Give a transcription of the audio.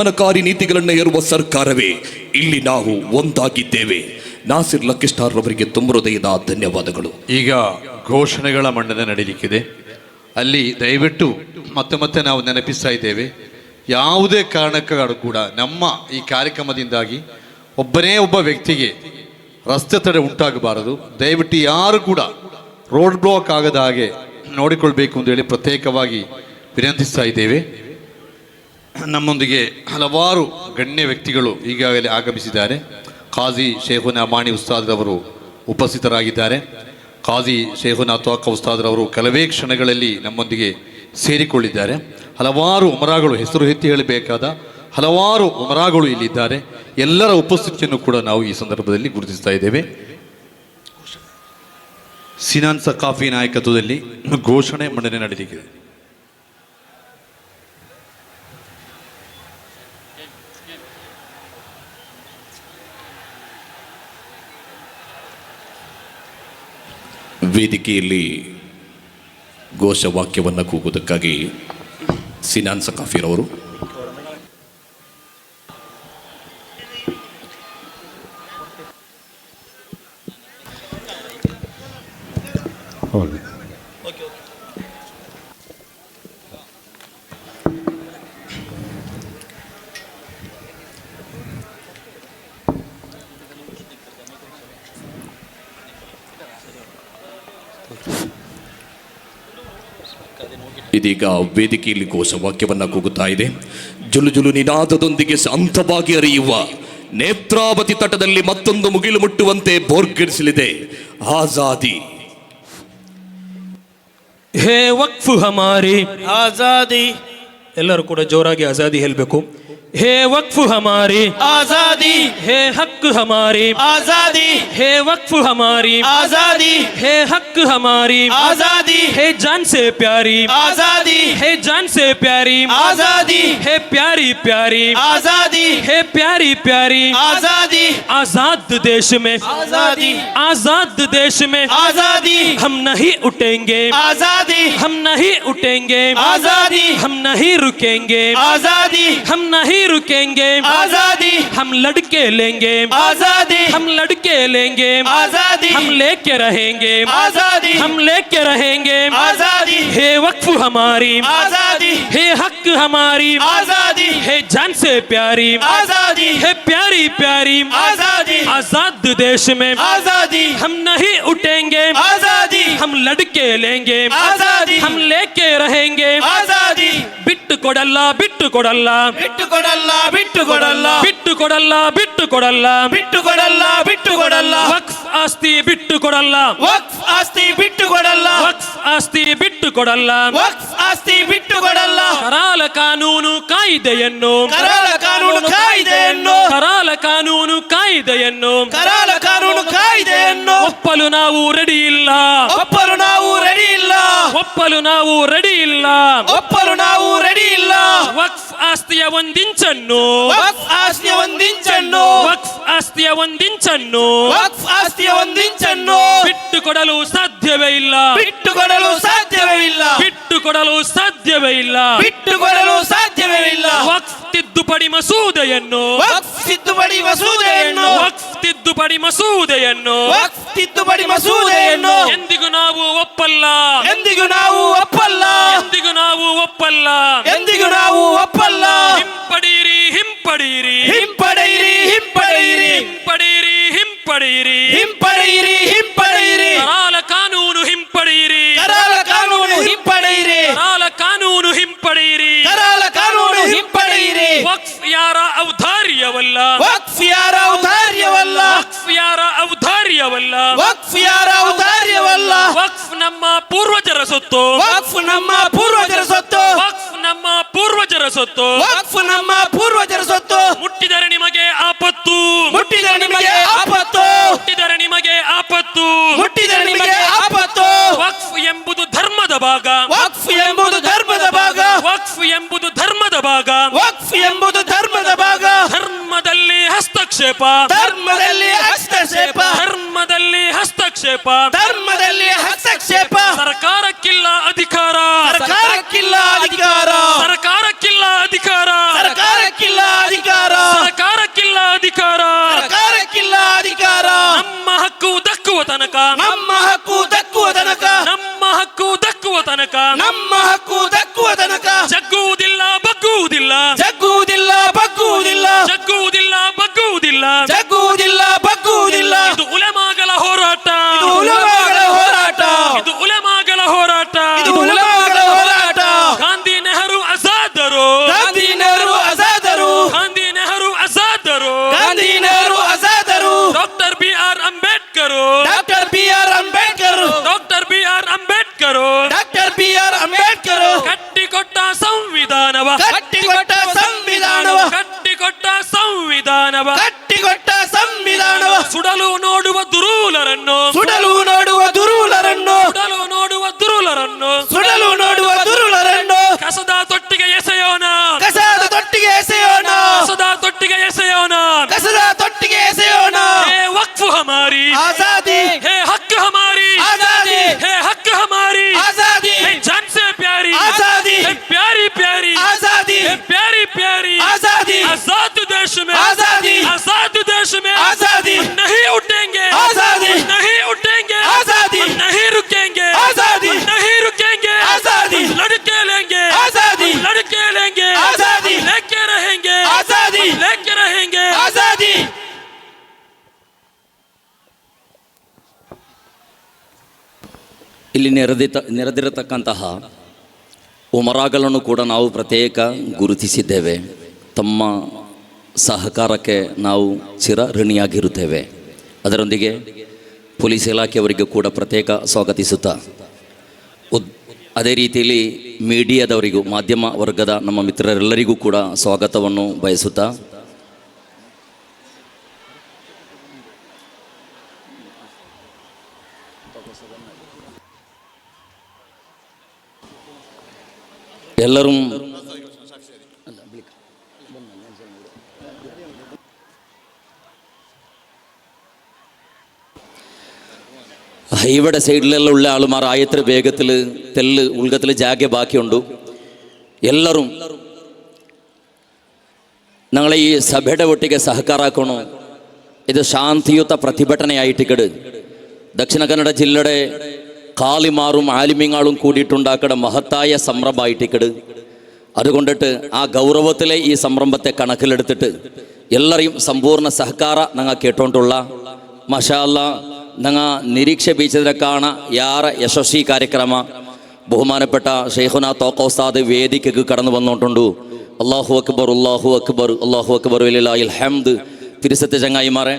ಪರಿಣಾಮಕಾರಿ ನೀತಿಗಳನ್ನು ಹೇರುವ ಸರ್ಕಾರವೇ ಇಲ್ಲಿ ನಾವು ಒಂದಾಗಿದ್ದೇವೆ. ನಾಸಿರ್ ಲಕ್ಕಿಸ್ಟಾರ್ ರವರಿಗೆ ತುಂಬ ಹೃದಯದ ಧನ್ಯವಾದಗಳು. ಈಗ ಘೋಷಣೆಗಳ ಮಂಡನೆ ನಡೀಲಿಕ್ಕಿದೆ. ಅಲ್ಲಿ ದಯವಿಟ್ಟು ಮತ್ತೆ ನಾವು ನೆನಪಿಸ್ತಾ ಇದ್ದೇವೆ, ಯಾವುದೇ ಕಾರಣಕ್ಕೂ ಕೂಡ ನಮ್ಮ ಈ ಕಾರ್ಯಕ್ರಮದಿಂದಾಗಿ ಒಬ್ಬನೇ ಒಬ್ಬ ವ್ಯಕ್ತಿಗೆ ರಸ್ತೆ ತಡೆ ಉಂಟಾಗಬಾರದು. ದಯವಿಟ್ಟು ಯಾರು ಕೂಡ ರೋಡ್ ಬ್ಲಾಕ್ ಆಗದ ಹಾಗೆ ನೋಡಿಕೊಳ್ಬೇಕು ಅಂತ ಹೇಳಿ ಪ್ರತ್ಯೇಕವಾಗಿ ವಿನಂತಿಸ್ತಾ ಇದ್ದೇವೆ. ನಮ್ಮೊಂದಿಗೆ ಹಲವಾರು ಗಣ್ಯ ವ್ಯಕ್ತಿಗಳು ಈಗಾಗಲೇ ಆಗಮಿಸಿದ್ದಾರೆ. ಖಾಜಿ ಶೇಖುನಾ ಮಾಣಿ ಉಸ್ತಾದ್ರವರು ಉಪಸ್ಥಿತರಾಗಿದ್ದಾರೆ. ಖಾಜಿ ಶೇಖುನಾ ತ್ವಾಕ ಉಸ್ತಾದ್ರವರು ಕೆಲವೇ ಕ್ಷಣಗಳಲ್ಲಿ ನಮ್ಮೊಂದಿಗೆ ಸೇರಿಕೊಂಡಿದ್ದಾರೆ. ಹಲವಾರು ಉಮರಾಗಳು, ಹೆಸರು ಎತ್ತಿ ಹೇಳಬೇಕಾದ ಹಲವಾರು ಉಮರಾಗಳು ಇಲ್ಲಿದ್ದಾರೆ. ಎಲ್ಲರ ಉಪಸ್ಥಿತಿಯನ್ನು ಕೂಡ ನಾವು ಈ ಸಂದರ್ಭದಲ್ಲಿ ಗುರುತಿಸ್ತಾ ಇದ್ದೇವೆ. ಸಿನಾನ್ ಸಕಾಫಿ ನಾಯಕತ್ವದಲ್ಲಿ ಘೋಷಣೆ ಮಂಡನೆ ನಡೆಯಲಿದೆ. ವೇದಿಕೆಯಲ್ಲಿ ಘೋಷವಾಕ್ಯವನ್ನು ಕೂಗುವುದಕ್ಕಾಗಿ ಸಿನಾನ್ ಸಕಾಫಿರವರು ಇದೀಗ ವೇದಿಕೆಯಲ್ಲಿ ಘೋಷವಾಕ್ಯವನ್ನು ಕೂಗುತ್ತಾ ಇದೆ. ಜುಲು ಜುಲು ನಿನಾದದೊಂದಿಗೆ ಶಾಂತವಾಗಿ ಹರಿಯುವ ನೇತ್ರಾವತಿ ತಟದಲ್ಲಿ ಮತ್ತೊಂದು ಮುಗಿಲು ಮುಟ್ಟುವಂತೆ ಬೋರ್ಗಡಿಸಲಿದೆ ಆಜಾದಿ. ಹೇ ವಕ್ಫ್ ಹಮಾರಿ ಆಜಾದಿ. ಎಲ್ಲರೂ ಕೂಡ ಜೋರಾಗಿ ಆಜಾದಿ ಹೇಳಬೇಕು. हे वक्फ हमारी आजादी, हे हक हमारी आजादी, हे वक्फ हमारी आजादी, हे हक हमारी आजादी, हे जान से प्यारी आजादी, हे जान से प्यारी आजादी, हे प्यारी प्यारी आजादी, हे प्यारी प्यारी आजादी. आजाद देश में आजादी, आजाद देश में आजादी. हम नहीं उठेंगे आजादी, हम नहीं उठेंगे आजादी, हम नहीं रुकेंगे आजादी, हम नहीं रुकेंगे आजादी. हम लड़के लेंगे आजादी, हम लड़के लेंगे आजादी, हम लेके रहेंगे आजादी, हम लेके रहेंगे आजादी. हे वक्फ हमारी आजादी, हे हक हमारी आजादी, हे जान से प्यारी आजादी, हे प्यारी प्यारी आजादी. आजाद देश में आजादी, हम नहीं उठेंगे आजादी, हम लड़के लेंगे आजादी, हम लेके रहेंगे आजादी. बिट्टु कोडल्ल बिट्टु कोडल्ल बिट्टु कोडल्ल बिट्टु कोडल्ल बिट्टु कोडल्ल बिट्टु कोडल्ल बिट्टु कोडल्ल बिट्टु कोडल्ल. वक्फ आस्ತಿ ಬಿಟ್ಟು ಕೊಡಲ್ಲ, ವಕ್ಫ್ ಆಸ್ತಿ ಬಿಟ್ಟು ಕೊಡಲ್ಲ, ವಕ್ಫ್ ಆಸ್ತಿ ಬಿಟ್ಟು ಕೊಡಲ್ಲ, ವಕ್ಫ್ ಆಸ್ತಿ ಬಿಟ್ಟು ಕೊಡಲ್ಲ. ಕರಾಳ ಕಾನೂನು ಕಾಯ್ದೆಯನ್ನು, ಕರಾಳ ಕಾನೂನು ಕಾಯ್ದೆಯನ್ನು, ಕರಾಳ ಕಾನೂನು ಕಾಯ್ದೆಯನ್ನು, ಕರಾಳ ಕಾನೂನು ಕಾಯ್ದೆಯನ್ನು ಒಪ್ಪಲು ನಾವು ರೆಡಿ ಇಲ್ಲ, ಒಪ್ಪಲು ನಾವು ರೆಡಿ ಇಲ್ಲ, ಒಪ್ಪಲು ನಾವು ರೆಡಿ ಇಲ್ಲ, ಒಪ್ಪಲು ನಾವು ರೆಡಿ ಇಲ್ಲ. ವಕ್ಫ್ ಆಸ್ತಿಯ ಒಂದಿಂಚನ್ನು, ವಕ್ಫ್ ಆಸ್ತಿಯ ಒಂದಿಂಚನ್ನು, ವಕ್ಫ್ ಆಸ್ತಿಯ ಒಂದಿಂಚನ್ನು, ವಕ್ಫ್ ಆಸ್ತಿಯ ಒಂದಿಂಚನ್ನು ಬಿಟ್ಟು ಕೊಡಲು ಸಾಧ್ಯವೇ ಇಲ್ಲ, ಬಿಟ್ಟು ಕೊಡಲು ಸಾಧ್ಯವೇ ಇಲ್ಲ, ಬಿಟ್ಟು ಕೊಡಲು ಸಾಧ್ಯವೇ ಇಲ್ಲ, ಬಿಟ್ಟು ಕೊಡಲು ಸಾಧ್ಯವೇ ಇಲ್ಲ. ವಕ್ಫ್ ತಿದ್ದುಪಡಿ ಮಸೂದೆಯನ್ನು, ವಕ್ಫ್ ತಿದ್ದುಪಡಿ ಮಸೂದೆಯನ್ನು, ವಕ್ಫ್ ತಿದ್ದುಪಡಿ ಮಸೂದೆಯನ್ನು, ವಕ್ಫ್ ತಿದ್ದುಪಡಿ ಮಸೂದೆಯನ್ನು ಎಂದಿಗೂ ನಾವು ಒಪ್ಪಲ್ಲ, ಎಂದಿಗೂ ನಾವು ಒಪ್ಪಲ್ಲ, ಎಂದಿಗೂ ನಾವು ಒಪ್ಪಲ್ಲ, ಎಂದಿಗೂ ನಾವು ಒಪ್ಪಲ್ಲ. ಹಿಂಪಡೀರಿ ಹಿಂಪಡೀರಿ ಹಿಂಪಡೀರಿ ಹಿಂಪಡೀರಿ ಹಿಂಪಡೀರಿ ಹಿಂಪಡೀರಿ ಹಿಂಪಡೀರಿ ಹಿಂಪಡೀರಿ. ಕರಾಳ ಕಾನೂನು ಹಿಂಪಡೀರಿ, ಕರಾಳ ಕಾನೂನು ಹಿಂಪಡೀರಿ, ಕರಾಳ ಕಾನೂನು ಹಿಂಪಡೀರಿ, ಕರಾಳ ಕಾನೂನು ಹಿಂಪಡೀರಿ. ವಕ್ಫ್ ಯಾರ ಔದಾರ್ಯವಲ್ಲ, ವಕ್ಫ್ ಯಾರ ಔದಾರ್ಯವಲ್ಲ, ವಕ್ಫ್ ಯಾರ ಔದಾರ್ಯವಲ್ಲ, ವಕ್ಫ್ ಯಾರ ಔದಾರ್ಯವಲ್ಲ. ವಕ್ಫ್ ನಮ್ಮ ಪೂರ್ವಜರ ಸೊತ್ತು, ವಕ್ಫ್ ನಮ್ಮ ಪೂರ್ವಜರ ಸೊತ್ತು, ವಕ್ಫ್ ನಮ್ಮ ಪೂರ್ವಜರ ಸೊತ್ತು, ವಕ್ಫ್ ನಮ್ಮ ಪೂರ್ವಜರ ಸೊತ್ತು. ಮುಟ್ಟಿದರೆ ನಿಮಗೆ ಆಪತ್ತು, ಮುಟ್ಟಿದರೆ ನಿಮಗೆ ಆಪತ್ತು, ಮುಟ್ಟಿದರೆ ನಿಮಗೆ ಆಪತ್ತು, ಮುಟ್ಟಿದರೆ ನಿಮಗೆ ಆಪತ್ತು. ವಕ್ಫ್ ಎಂಬುದು ಧರ್ಮದ ಭಾಗ, ವಕ್ಫ್ ಎಂಬುದು ಧರ್ಮದ ಭಾಗ, ವಕ್ಫ್ ಎಂಬುದು ಧರ್ಮದ ಭಾಗ, ವಕ್ಫ್ ಎಂಬುದು ಧರ್ಮದ ಭಾಗ. ಧರ್ಮದಲ್ಲಿ ಹಸ್ತಕ್ಷೇಪ, ಧರ್ಮದಲ್ಲಿ ಹಸ್ತಕ್ಷೇಪ, ಧರ್ಮದಲ್ಲಿ ಹಸ್ತಕ್ಷೇಪ, ಧರ್ಮದಲ್ಲಿ ಹಸ್ತಕ್ಷೇಪ. ಸರ್ಕಾರಕ್ಕಿಲ್ಲ ಅಧಿಕಾರ, ಸರ್ಕಾರಕ್ಕಿಲ್ಲ ಅಧಿಕಾರ, ಸರ್ಕಾರಕ್ಕಿಲ್ಲ ಅಧಿಕಾರ, ಸರ್ಕಾರಕ್ಕಿಲ್ಲ ಸಂವಿಧಾನವ ಕಟ್ಟಿಕೊಟ್ಟ ಸಂವಿಧಾನವ ಸುಡಲು ನೋಡುವ ದುರೂಲರನ್ನು ಸುಡಲು ನೋಡುವ ದುರುಳರನ್ನು ಸುಡಲು ನೋಡುವ ದುರುಳರನ್ನು ಸುಡಲು ನೋಡುವ ದುರುಳರನ್ನು ಕಸದ ತೊಟ್ಟಿಗೆ ಎಸೆಯೋಣ, ಕಸದ ತೊಟ್ಟಿಗೆ ಎಸೆಯೋಣ, ಕಸದ ತೊಟ್ಟಿಗೆ ಎಸೆಯೋಣ. ಕಸದ ತೊಟ್ಟಿಗೆ ಎಸೆಯೋಣ. ಹೇ ವಕ್ಫ್ ಹಮಾರಿ ಆಜಾದಿ, ಹೇ ಹಕ್ ಹಮಾರಿ, ಆಜಾದಿ, ಹೇ ಹಕ್ ಹಮಾರಿ, ಆಜಾದಿ, ಹೇ ಜಾನ್ ಸೆ ಪ್ಯಾರಿ, आजादी, हे प्यारी प्यारी, आजादी, हे प्यारी प्यारी, आजादी, आजाद देश में, आजादी, आजाद देश में, आजादी, हम नहीं उठेंगे, आजादी, हम नहीं उठेंगे, आजादी, हम नहीं रुकेंगे, आजादी, हम नहीं रुकेंगे, आजादी, हम लड़के लेंगे, आजादी, हम लड़के लेंगे, आजादी, हम लेके रहेंगे, आजादी, हम लेके रहेंगे, आजादी. ಇಲ್ಲಿ ನೆರೆದಿರತಕ್ಕಂತಹ ಉಮರಾಗಳನ್ನು ಕೂಡ ನಾವು ಪ್ರತ್ಯೇಕ ಗುರುತಿಸಿದ್ದೇವೆ. ತಮ್ಮ ಸಹಕಾರಕ್ಕೆ ನಾವು ಚಿರ ಋಣಿಯಾಗಿರುತ್ತೇವೆ. ಅದರೊಂದಿಗೆ ಪೊಲೀಸ್ ಇಲಾಖೆಯವರಿಗೆ ಕೂಡ ಪ್ರತ್ಯೇಕ ಸ್ವಾಗತಿಸುತ್ತಾ ಅದೇ ರೀತಿಯಲ್ಲಿ ಮೀಡಿಯಾದವರಿಗೂ ಮಾಧ್ಯಮ ವರ್ಗದ ನಮ್ಮ ಮಿತ್ರರೆಲ್ಲರಿಗೂ ಕೂಡ ಸ್ವಾಗತವನ್ನು ಬಯಸುತ್ತಾ ಎಲ್ಲರೂ ഇവിടെ സൈഡിലുള്ള ആളുമാർ ആയത്ര വേഗത്തിൽ തെല്ല് ഉൾഗത്തിൽ ജാഗ ബാക്കിയുണ്ട്. ಎಲ್ಲರೂ ഞങ്ങളെ ഈ സഭയുടെ ഒട്ടിಗೆ ಸಹಕಾರ ಹಾಕೋಣ. ಇದು ಶಾಂತಿಯುತ ಪ್ರತಿಭಟನೆಯಾಯಿಟ್ಟಿಕಡು ദക്ഷിണ കന്നഡ ജില്ലയുടെ കാലിമാറും ആലിമ്യങ്ങളും കൂടിയിട്ടുണ്ടാക്കട മഹത്തായ സംരംഭമായിട്ടിക്കട്. അതുകൊണ്ടിട്ട് ആ ഗൗരവത്തിലെ ഈ സംരംഭത്തെ കണക്കിലെടുത്തിട്ട് ಎಲ್ಲರಿಗೂ ಸಂಪೂರ್ಣ ಸಹಕಾರ ನಂಗೆ ಕೇಟೊಂಡುಳ್ಳ ಮಾಶಾ ಅಲ್ಲಾ. ನಂಗೆ ನಿರೀಕ್ಷೆ ಬೀಚದ ಕಾಣ ಯಾರ ಯಶಸ್ವಿ ಕಾರ್ಯಕ್ರಮ ಬಹುಮಾನപ്പെട്ട ഷെയ്ഖുന തോക്ക ഉസ്താദ് വേദിക്ക് കടന്നു വന്നുകൊണ്ടുണ്ട്. അല്ലാഹു അക്ബർ, അല്ലാഹു അക്ബർ, അല്ലാഹു അക്ബർ, വലില്ലാഹിൽ ഹംദ്. തിരുസത്തെ ചങ്ങായിമാരെ,